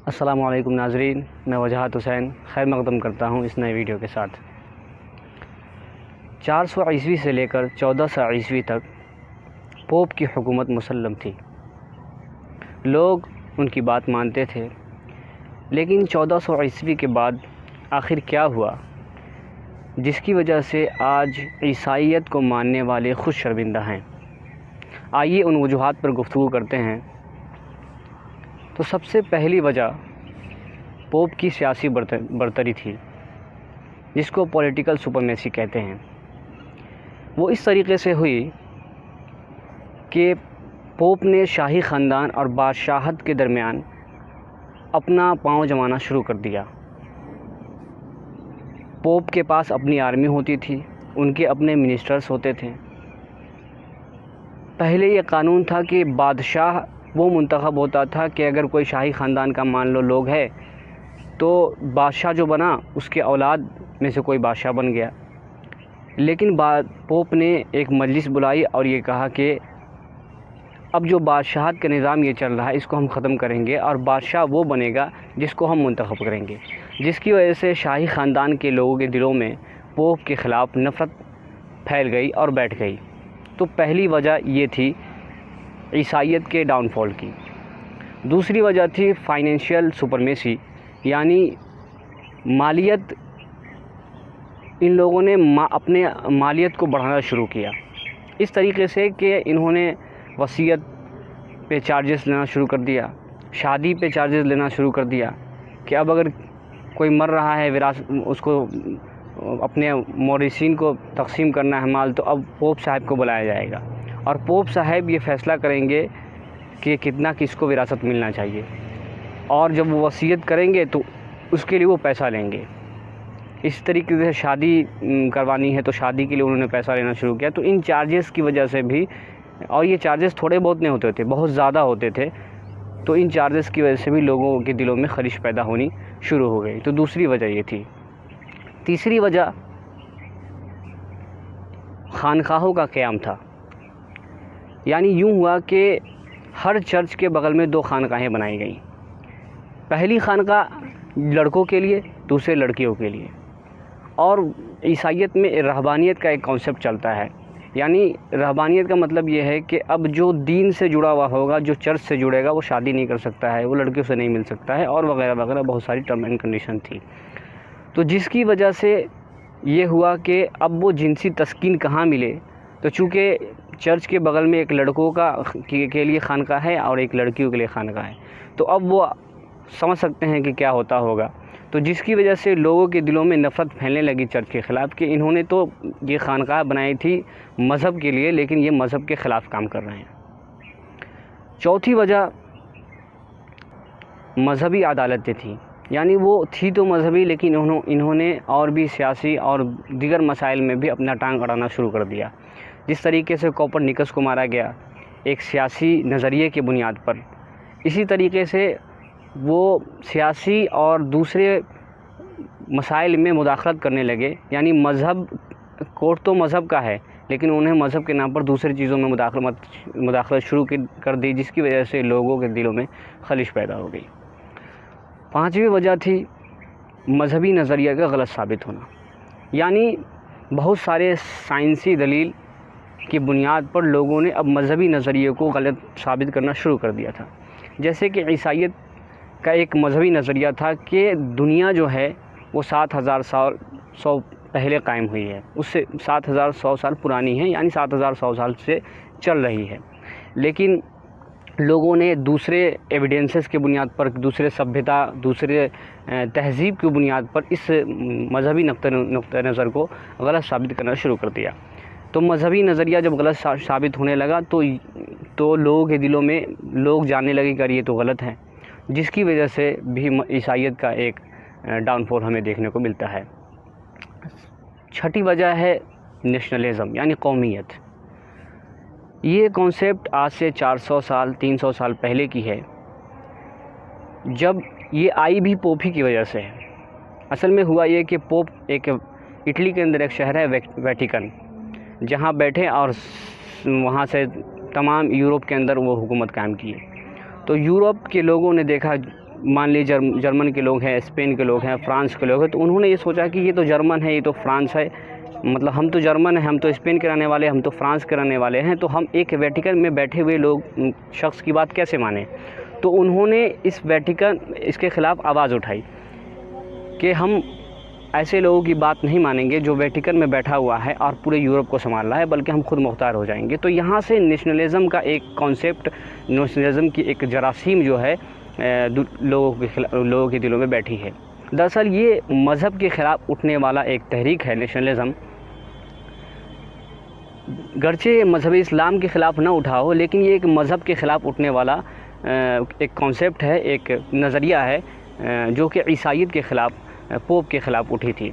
السلام علیکم ناظرین، میں وجاہت حسین خیر مقدم کرتا ہوں اس نئے ویڈیو کے ساتھ۔ 400 عیسوی سے لے کر 1400 عیسوی تک پوپ کی حکومت مسلم تھی، لوگ ان کی بات مانتے تھے، لیکن 1400 عیسوی کے بعد آخر کیا ہوا جس کی وجہ سے آج عیسائیت کو ماننے والے خود شرمندہ ہیں۔ آئیے ان وجوہات پر گفتگو کرتے ہیں۔ تو سب سے پہلی وجہ پوپ کی سیاسی برتری تھی، جس کو پولیٹیکل سپرمیسی کہتے ہیں۔ وہ اس طریقے سے ہوئی کہ پوپ نے شاہی خاندان اور بادشاہت کے درمیان اپنا پاؤں جمانا شروع کر دیا۔ پوپ کے پاس اپنی آرمی ہوتی تھی، ان کے اپنے منسٹرز ہوتے تھے۔ پہلے یہ قانون تھا کہ بادشاہ وہ منتخب ہوتا تھا کہ اگر کوئی شاہی خاندان کا مان لو لوگ ہے تو بادشاہ جو بنا اس کے اولاد میں سے کوئی بادشاہ بن گیا۔ لیکن پوپ نے ایک مجلس بلائی اور یہ کہا کہ اب جو بادشاہت کا نظام یہ چل رہا ہے اس کو ہم ختم کریں گے اور بادشاہ وہ بنے گا جس کو ہم منتخب کریں گے، جس کی وجہ سے شاہی خاندان کے لوگوں کے دلوں میں پوپ کے خلاف نفرت پھیل گئی اور بیٹھ گئی۔ تو پہلی وجہ یہ تھی عیسائیت کے ڈاؤن فال کی۔ دوسری وجہ تھی فائنینشیل سپرمیسی، یعنی مالیت۔ ان لوگوں نے اپنے مالیت کو بڑھانا شروع کیا اس طریقے سے کہ انہوں نے وصیت پہ چارجز لینا شروع کر دیا، شادی پہ چارجز لینا شروع کر دیا کہ اب اگر کوئی مر رہا ہے اس کو اپنے مورثین کو تقسیم کرنا ہے مال، تو اب پوپ صاحب کو بلایا جائے گا اور پوپ صاحب یہ فیصلہ کریں گے کہ کتنا کس کو وراثت ملنا چاہیے، اور جب وہ وصیت کریں گے تو اس کے لیے وہ پیسہ لیں گے۔ اس طریقے سے شادی کروانی ہے تو شادی کے لیے انہوں نے پیسہ لینا شروع کیا۔ تو ان چارجز کی وجہ سے بھی، اور یہ چارجز تھوڑے بہت نہیں ہوتے تھے، بہت زیادہ ہوتے تھے، تو ان چارجز کی وجہ سے بھی لوگوں کے دلوں میں خلش پیدا ہونی شروع ہو گئی۔ تو دوسری وجہ یہ تھی۔ تیسری وجہ خانقاہوں کا قیام تھا، یعنی یوں ہوا کہ ہر چرچ کے بغل میں 2 خانقاہیں بنائی گئیں۔ پہلی خانقاہ لڑکوں کے لیے، دوسرے لڑکیوں کے لیے۔ اور عیسائیت میں رہبانیت کا ایک کانسیپٹ چلتا ہے، یعنی رہبانیت کا مطلب یہ ہے کہ اب جو دین سے جڑا ہوا ہوگا، جو چرچ سے جڑے گا، وہ شادی نہیں کر سکتا ہے، وہ لڑکیوں سے نہیں مل سکتا ہے، اور وغیرہ وغیرہ بہت ساری ٹرم اینڈ کنڈیشن تھی۔ تو جس کی وجہ سے یہ ہوا کہ اب وہ جنسی تسکین کہاں ملے، تو چونکہ چرچ کے بغل میں ایک لڑکوں کے لیے خانقاہ ہے اور ایک لڑکیوں کے لیے خانقاہ ہے، تو اب وہ سمجھ سکتے ہیں کہ کیا ہوتا ہوگا۔ تو جس کی وجہ سے لوگوں کے دلوں میں نفرت پھیلنے لگی چرچ کے خلاف کہ انہوں نے تو یہ خانقاہ بنائی تھی مذہب کے لیے، لیکن یہ مذہب کے خلاف کام کر رہے ہیں۔ چوتھی وجہ مذہبی عدالتیں تھیں، یعنی وہ تھی تو مذہبی، لیکن انہوں نے اور بھی سیاسی اور دیگر مسائل میں بھی اپنا ٹانگ اڑانا شروع کر دیا۔ جس طریقے سے کوپرنیکس کو مارا گیا ایک سیاسی نظریے کی بنیاد پر، اسی طریقے سے وہ سیاسی اور دوسرے مسائل میں مداخلت کرنے لگے، یعنی مذہب کورٹ تو مذہب کا ہے، لیکن انہیں مذہب کے نام پر دوسری چیزوں میں مداخلت شروع کر دی، جس کی وجہ سے لوگوں کے دلوں میں خلش پیدا ہو گئی۔ پانچویں وجہ تھی مذہبی نظریہ کا غلط ثابت ہونا، یعنی بہت سارے سائنسی دلیل کی بنیاد پر لوگوں نے اب مذہبی نظریے کو غلط ثابت کرنا شروع کر دیا تھا۔ جیسے کہ عیسائیت کا ایک مذہبی نظریہ تھا کہ دنیا جو ہے وہ 7100 پہلے قائم ہوئی ہے، اس سے 7100 سال پرانی ہے، یعنی 7100 سال سے چل رہی ہے، لیکن لوگوں نے دوسرے ایویڈنسز کے بنیاد پر، دوسرے سبھیتا، دوسرے تہذیب کی بنیاد پر اس مذہبی نقطہ نظر کو غلط ثابت کرنا شروع کر دیا۔ تو مذہبی نظریہ جب غلط ثابت ہونے لگا تو لوگوں کے دلوں میں لوگ جاننے لگے کہ یہ تو غلط ہے، جس کی وجہ سے بھی عیسائیت کا ایک ڈاؤن فال ہمیں دیکھنے کو ملتا ہے۔ چھٹی وجہ ہے نیشنلزم، یعنی قومیت۔ یہ کانسیپٹ آج سے 400 سال 300 سال پہلے کی ہے، جب یہ آئی بھی پوپ ہی کی وجہ سے ہے۔ اصل میں ہوا یہ کہ پوپ ایک اٹلی کے اندر ایک شہر ہے ویٹیکن، جہاں بیٹھے اور وہاں سے تمام یورپ کے اندر وہ حکومت قائم کی۔ تو یورپ کے لوگوں نے دیکھا مان لیجیے جرمن کے لوگ ہیں، اسپین کے لوگ ہیں، فرانس کے لوگ ہیں، تو انہوں نے یہ سوچا کہ یہ تو جرمن ہے، یہ تو فرانس ہے، مطلب ہم تو جرمن ہیں، ہم تو اسپین کے رہنے والے ہیں، ہم تو فرانس کے رہنے والے ہیں، تو ہم ایک ویٹیکن میں بیٹھے ہوئے لوگ شخص کی بات کیسے مانیں؟ تو انہوں نے اس کے خلاف آواز اٹھائی کہ ہم ایسے لوگوں کی بات نہیں مانیں گے جو ویٹیکن میں بیٹھا ہوا ہے اور پورے یورپ کو سنبھال رہا ہے، بلکہ ہم خود مختار ہو جائیں گے۔ تو یہاں سے نیشنلزم کا ایک کانسیپٹ، نیشنلزم کی ایک جراثیم جو ہے لوگوں کے دلوں میں بیٹھی ہے۔ دراصل یہ مذہب کے خلاف اٹھنے والا ایک تحریک ہے نیشنلزم، گرچہ مذہب اسلام کے خلاف نہ اٹھا ہو، لیکن یہ ایک مذہب کے خلاف اٹھنے والا ایک کانسیپٹ ہے، ایک نظریہ ہے جو کہ عیسائیت کے خلاف، پوپ کے خلاف اٹھی تھی۔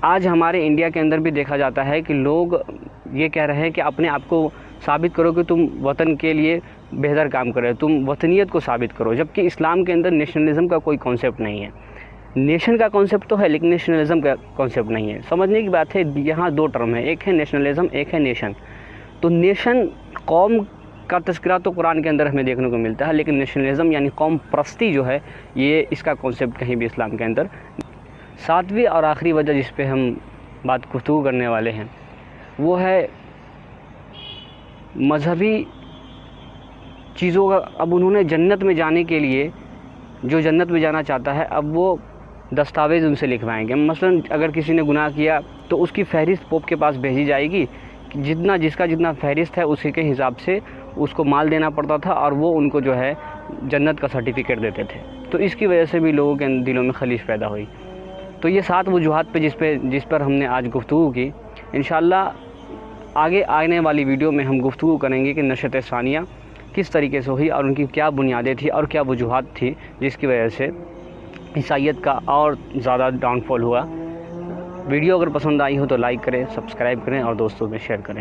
آج ہمارے انڈیا کے اندر بھی دیکھا جاتا ہے کہ لوگ یہ کہہ رہے ہیں کہ اپنے آپ کو ثابت کرو کہ تم وطن کے لیے بہتر کام کر رہے ہو، تم وطنیت کو ثابت کرو، جبکہ اسلام کے اندر نیشنلزم کا کوئی کانسیپٹ نہیں ہے۔ نیشن کا کانسیپٹ تو ہے لیکن نیشنلزم کا کانسیپٹ نہیں ہے۔ سمجھنے کی بات ہے، یہاں دو ٹرم ہے، ایک ہے نیشنلزم، ایک ہے نیشن۔ تو نیشن، قوم کا تذکرہ تو قرآن کے اندر ہمیں دیکھنے کو ملتا ہے، لیکن نیشنلزم یعنی قوم پرستی جو ہے، یہ اس کا کانسیپٹ کہیں بھی اسلام کے اندر۔ ساتویں اور آخری وجہ جس پہ ہم بات گفتگو کرنے والے ہیں وہ ہے مذہبی چیزوں کا۔ اب انہوں نے جنت میں جانے کے لیے، جو جنت میں جانا چاہتا ہے، اب وہ دستاویز ان سے لکھوائیں گے۔ مثلا اگر کسی نے گناہ کیا تو اس کی فہرست پوپ کے پاس بھیجی جائے گی، جس کا جتنا فہرست ہے اسی کے حساب سے اس کو مال دینا پڑتا تھا، اور وہ ان کو جو ہے جنت کا سرٹیفکیٹ دیتے تھے۔ تو اس کی وجہ سے بھی لوگوں کے دلوں میں خلیج پیدا ہوئی۔ تو یہ 7 وجوہات پہ جس پر ہم نے آج گفتگو کی، انشاءاللہ آگے آنے والی ویڈیو میں ہم گفتگو کریں گے کہ نشأت ثانیہ کس طریقے سے ہوئی اور ان کی کیا بنیادیں تھیں اور کیا وجوہات تھی جس کی وجہ سے عیسائیت کا اور زیادہ ڈاؤن فال ہوا۔ ویڈیو اگر پسند آئی ہو تو لائک کریں، سبسکرائب کریں اور دوستوں میں شیئر کریں۔